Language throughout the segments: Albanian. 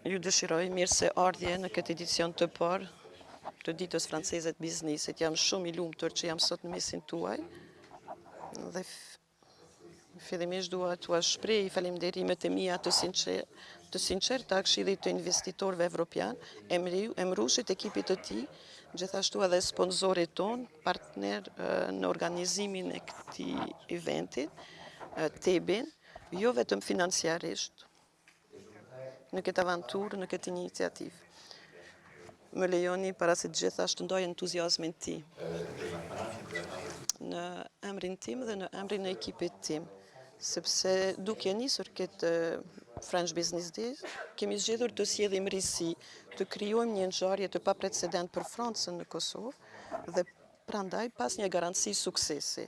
Ju dëshiroj mirë se ardhje në këtë edicion të parë të ditës franceze të biznisit. Jam shumë i lumtur që jam sot në mesin tuaj dhe fillimisht dua t'ua shpreh falënderimet e mia të sinqerta Këshillit të investitorëve evropian, emërueshit ekipit të tij, gjithashtu edhe sponsorit ton, partner në organizimin e këtij eventi, TEB-in, jo vetëm financiarisht, në këtë avanturë, në këtë iniciativë. Më lejoni para se të gjitha të ndoj entuziazmin tim në emrin tim dhe në emrin e ekipit tim, sepse duke nisur këtë French Business Day, kemi zgjedhur të sjellim risi, të krijojmë një ngjarje të paprecedent për Francën në Kosovë dhe prandaj pas një garanci suksesi.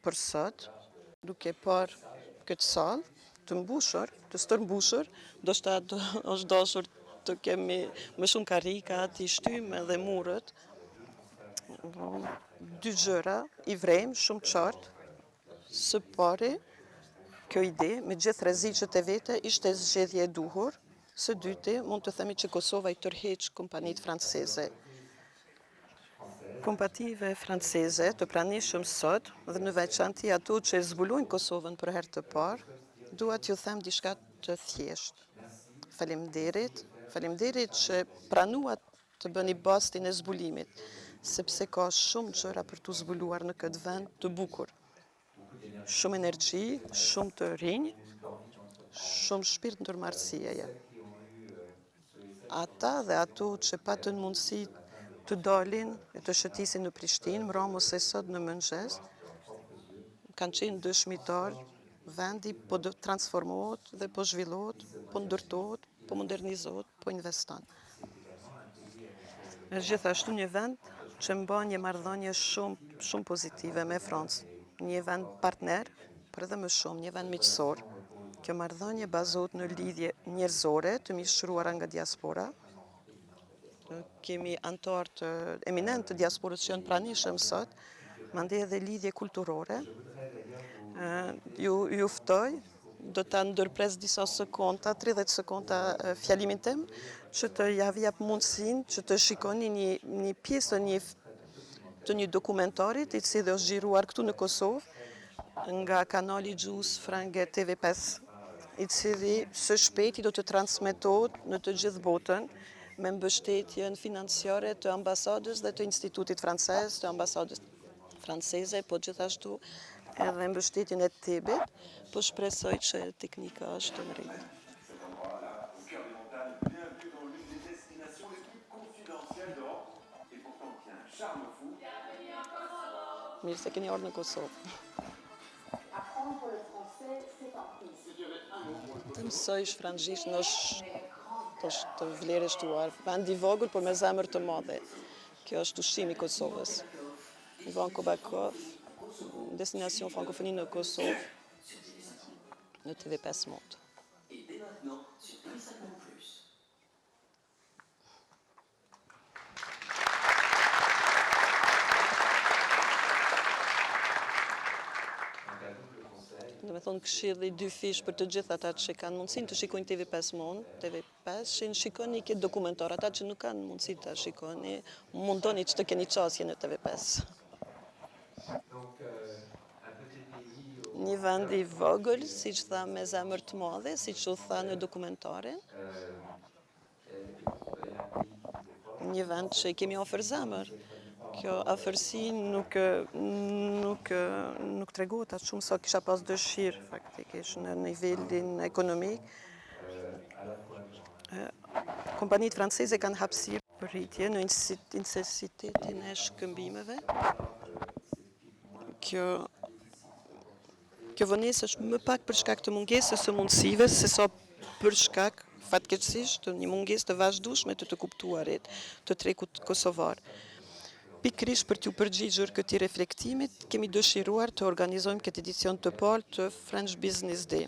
Për sot, duke parë këtë sallë të mbushur, të stërmbushur, ndoshta është dashur të kemi më shumë karrika, të shtymë edhe murët. Dy gjëra i vrejmë shumë qartë. Së pari, kjo ide, me gjithë rreziqet e vete, ishte zgjedhje e duhur. Së dyti, mund të themi që Kosova i tërheq kompanitë franceze. Kompanive franceze të pranishëm sot dhe në veçanti ato që zbulojnë Kosovën për herë të parë, dua t'ju them diçka të thjeshtë. Faleminderit që pranuat të bëni bastin e zbulimit, sepse ka shumë gjëra për t'u zbuluar në këtë vend të bukur. Shumë energji, shumë të rinj, shumë shpirt ndërmarrësieje. Ata dhe ato që patën mundësi të dalin e të shëtisin në Prishtinë, mbrëmë ose sot në mëngjes, kanë qenë dëshmitar, vendi po transformohet dhe po zhvillohet, po ndërtohet, po modernizohet, po investon. Është gjithashtu një vend që mban një marrëdhënie shumë pozitive me Francën, një vend partner, por edhe më shumë, një vend miqësor. Kjo marrëdhënie bazohet në lidhje njerëzore të mishëruara nga diaspora. Kemi antar të eminent të diasporës që janë pranishëm sot, mandej edhe lidhje kulturore. Ju ftoj, do ta ndërpres disa sekonda, 30 sekonda fjalimin tim, që të jap mundësinë që të shikoni një pjesë të një dokumentarit i cili është xhiruar këtu në Kosovë nga kanali Gjus Frange TV5, i cili së shpejti do të transmetohet në të gjithë botën me mbështetjen financiare të ambasadës dhe të institutit francez, të ambasadës franceze, po gjithashtu edhe mbështetjen e TEB-it, po shpresoj që teknika është në rregull. Mirë se keni ardhur në Kosovë. Të mësoj shfrangjisht të vlerë shtuar. Vend i vogël, por me zemër të madhe. Kjo është ushqimi i Kosovës. Ivan Kobakov, destinacion frankofoni në Kosovë, në TV5 Monde. Dhe me thonë këshilli dy fish për të gjithë ata që kanë mundësin të shikojnë TV5 Monde, TV5, shikoni këtë dokumentar, ata që nuk kanë mundësi të shikoni, mundoni që të keni qasje në TV5. Një vend i vogël, si që tha me zemër të madhe, si që u tha në dokumentarin. Një vend që kemi ofër zemër. Kjo afërsi nuk tregohet atë shumë sa kisha pas dëshirë faktikisht në nivelin ekonomik. Kompanitë franceze kanë hapësirë për rritje në intensitetin e shkëmbimeve. Kjo vonesë është më pak për shkak të mungesës së mundësive, se sa për shkak fatkeqësisht të një mungesë të vazhdueshme të kuptuarit të tregut kosovar. Pikërisht për t'ju përgjigjur këtij reflektimit, kemi dëshiruar të organizojmë këtë edicion të parë të French Business Day.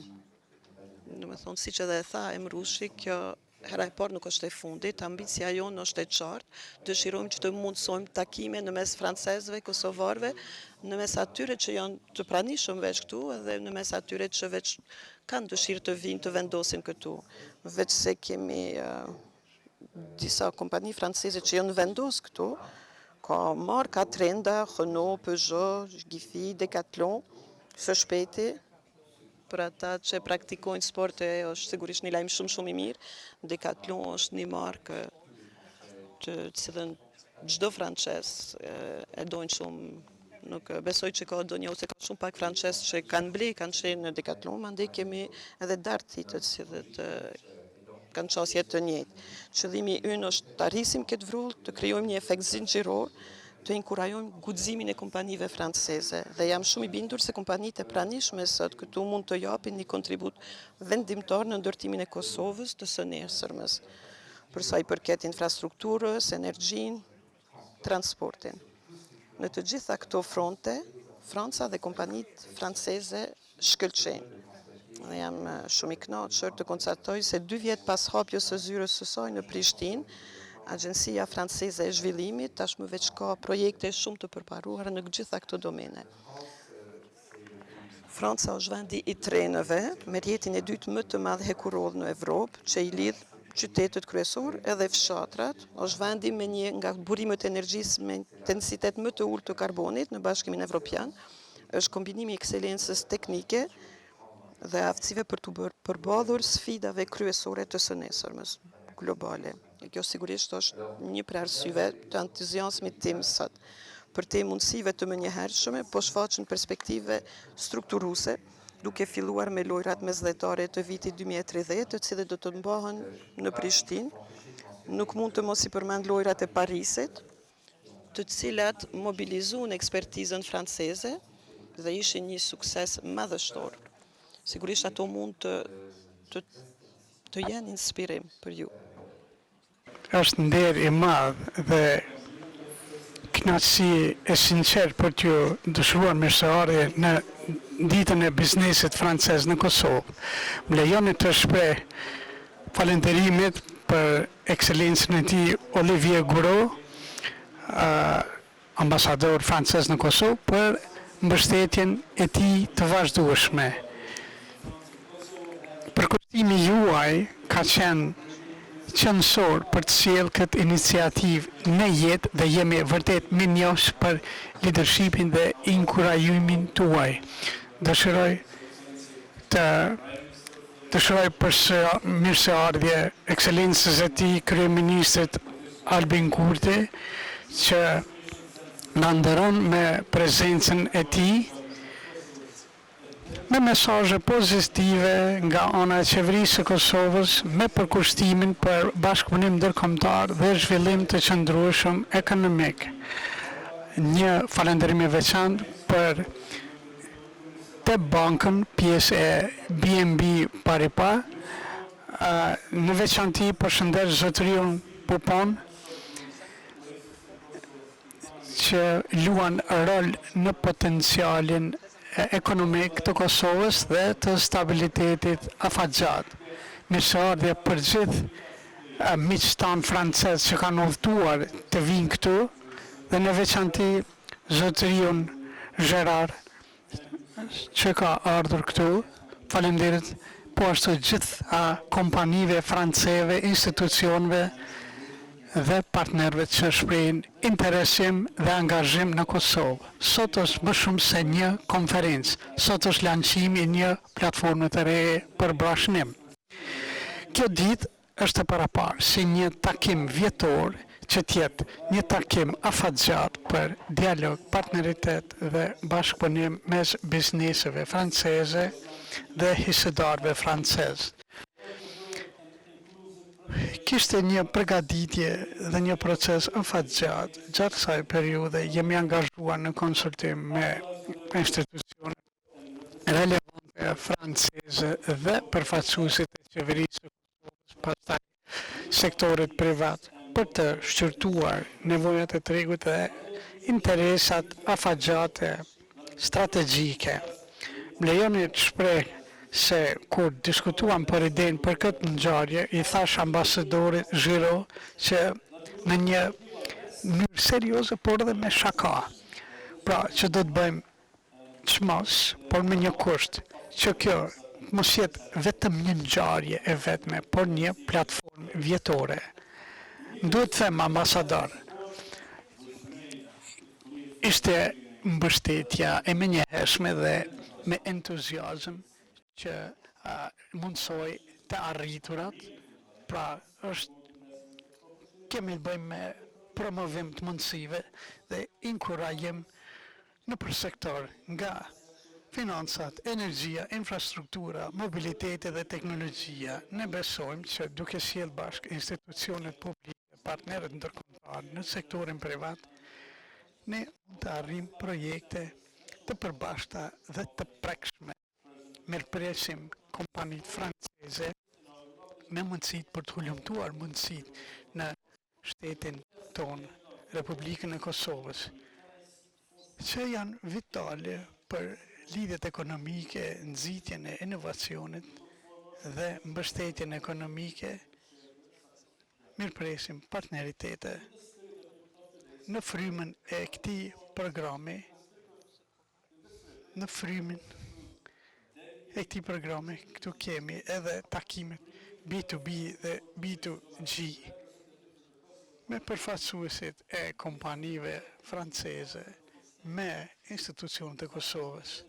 Do me thonë, siç edhe e tha emërushi, kjo hera e parë nuk është e fundit, ambicia jonë është e qartë, dëshirojmë që të mundsojmë takime në mes francezëve, kosovarëve, në mes atyre që janë të pranishëm veç këtu edhe në mes atyre që veç kanë dëshirë të vinë të vendosin këtu. Veç se kemi disa kompani franceze që janë vendos këtu, ka marka trenda, Renault, Peugeot, Gifi, Decathlon, së shpejti, për ata që praktikojnë sport është sigurisht një lajm shumë i mirë. Decathlon është një markë të cilën çdo francez e dojnë shumë. Nuk besoj që ka donjë ose ka shumë pak francez që kanë qenë në Decathlon, mandej kemi edhe dartit të cilët kanë qasje të njëjtë. Qëllimi ynë është të arrisim këtë vrull, të krijojmë një efekt zinxhiror, të inkurajojmë guximin e kompanive franceze. Dhe jam shumë i bindur se kompanitë e pranishme sot këtu mund të japin një kontribut vendimtar në ndërtimin e Kosovës të së nesërmës, për sa i përket infrastrukturës, energjinë, transportin. Në të gjitha këto fronte, Franca dhe kompanitë franceze shkëlqejnë. Dhe jam shumë i kënaqur të konstatoj se 2 vjet pas hapjes së zyrës së saj në Prishtinë, Agjencia Franceze e Zhvillimit tashmë veç ka projekte shumë të përparuara në gjitha këto domene. Franca është vendi i trenëve, me rjetin e dytë më të madh hekuror në Evropë, që i lidh qytetet kryesor edhe fshatrat, është vendi me një nga burimet e energjisë me intensitet më të ulët të karbonit në Bashkimin Evropian, është kombinimi i ekselencës teknike dhe aftësive për të përballur sfidave kryesore të së nesërmës globale. Kjo sigurisht është një prej arsyeve të entuziazmit tim sot. Për te mundësive të menjëhershme, po shfaqen perspektive strukturuese, duke filluar me lojrat mesdhetare të vitit 2030, të cilët do të mbahen në Prishtinë. Nuk mund të mos i përmend lojrat e Parisit, të cilat mobilizuan ekspertizën franceze dhe ishin një sukses madhështor. Sigurisht ato mund të jenë inspirim për ju. Është nder i madh dhe kënaqësi e sinqert për t'ju dëshuar mirëseardhje në ditën e biznesit francez në Kosovë. Më lejoni të shpreh falënderimet për ekselencën e tij Olivier Gouraud, ambasador francez në Kosovë, për mbështetjen e tij të vazhdueshme. Përkushtimi juaj ka qenë qëndësor për të sjellë këtë iniciativë në jetë dhe jemi vërtet minjosh për leadershipin dhe inkurajimin tuaj. Dëshiroj për mirëseardhje ekselencës e tij kryeministrit Albin Kurti, që na nderon me prezencën e tij, me mesazhe pozitive nga ana e qeverisë së Kosovës me përkushtimin për bashkëpunim ndërkombëtar dhe zhvillim të qëndrueshëm ekonomik. Një falënderim i veçantë për të bankën, pjesë e BNP Paribas, në veçanti përshëndes zotëriun Pupon, që luan rol në potencialin ekonomik të Kosovës dhe të stabilitetit afatgjat. Mirëseardhje për gjithë miqtan francez që kanë udhëtuar të vinë këtu dhe në veçanti zotëriun Gerard që ka ardhur këtu. Faleminderit po ashtu gjithë kompanive franceze, institucioneve dhe partnerëve që shprehin interesim dhe angazhim në Kosovë. Sot është më shumë se një konferencë, sot është lançimi i një platforme të re për bashkënim. Kjo ditë është e paraparë si një takim vjetor që t'jetë një takim afatgjat për dialog, partneritet dhe bashkëpunim mes bizneseve franceze dhe hisëdarëve francezë. Kishte një përgatitje dhe një proces afatgjat. Gjatë kësaj periudhe jemi angazhuar në konsultim me institucione relevante franceze dhe përfaqësuesit e qeverisë së Kosovës, pastaj sektorit privat, për të shqyrtuar nevojat e tregut dhe interesat afatgjate strategjike. Më lejoni të shpreh se kur diskutuam për idenë për këtë ngjarje, i thash ambasadorit Zhiro që në një mënyrë serioze, por edhe me shaka. Pra që do të bëjmë çmos, por me një kusht, që kjo mos jetë vetëm një ngjarje e vetme, por një platformë vjetore. Duhet të them ambasador, ishte mbështetja e menjëhershme dhe me entuziazëm që mundsoj të arriturat, pra kemi të bëjmë me promovim të mundësive dhe inkurajim në për sektor nga financat, energjia, infrastruktura, mobiliteti dhe teknologjia. Ne besojmë që duke sjellë bashkë institucionet publike, partnerët ndërkombëtar në sektorin privat, ne mund të arrijmë projekte të përbashkëta dhe të prekshme. Mirëpresim kompanitë franceze me mundësitë për të hulumtuar mundësitë në shtetin tonë, Republikën e Kosovës, që janë vitale për lidhjet ekonomike, nxitjen e inovacionit dhe mbështetjen ekonomike. Mirëpresim partneritete në frymën e këtij programi, këtu kemi edhe takimet B2B dhe B2G me përfaqësuesit e kompanive franceze me institucionet e Kosovës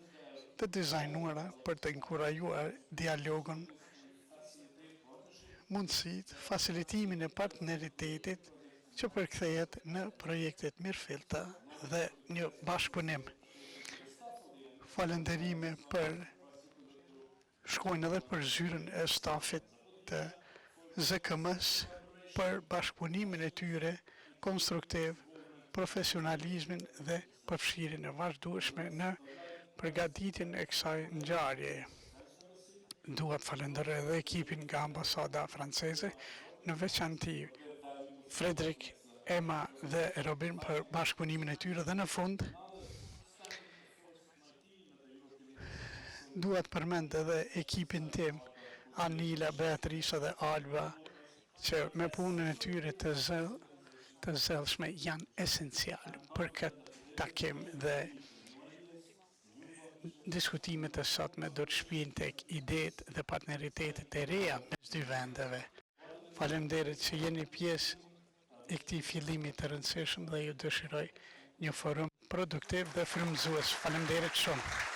të dizajnuara për të inkurajuar dialogun, mundësitë, facilitimin e partneritetit që përkthehet në projektet mirëfillta dhe një bashkëpunim. Falënderime shkojnë edhe për zyrën e stafit të ZKM-s për bashkëpunimin e tyre konstruktiv, profesionalizmin dhe përfshirjen e vazhdueshme në përgatitjen e kësaj ngjarje. Dua të falenderoj edhe ekipin nga ambasada franceze, në veçanti Fredrik, Emma dhe Robin për bashkëpunimin e tyre dhe në fund dua të përmend edhe ekipin tim, Anila, Beatrice dhe Alba, që me punën e tyre të zellshme janë esencial për këtë takim dhe diskutimet e sotme do të shpihen tek idetë dhe partneritetet e reja mes dy vendeve. Faleminderit që jeni pjesë e këtij fillimi të rëndësishëm dhe ju dëshiroj një forum produktiv dhe frymëzues. Faleminderit shumë.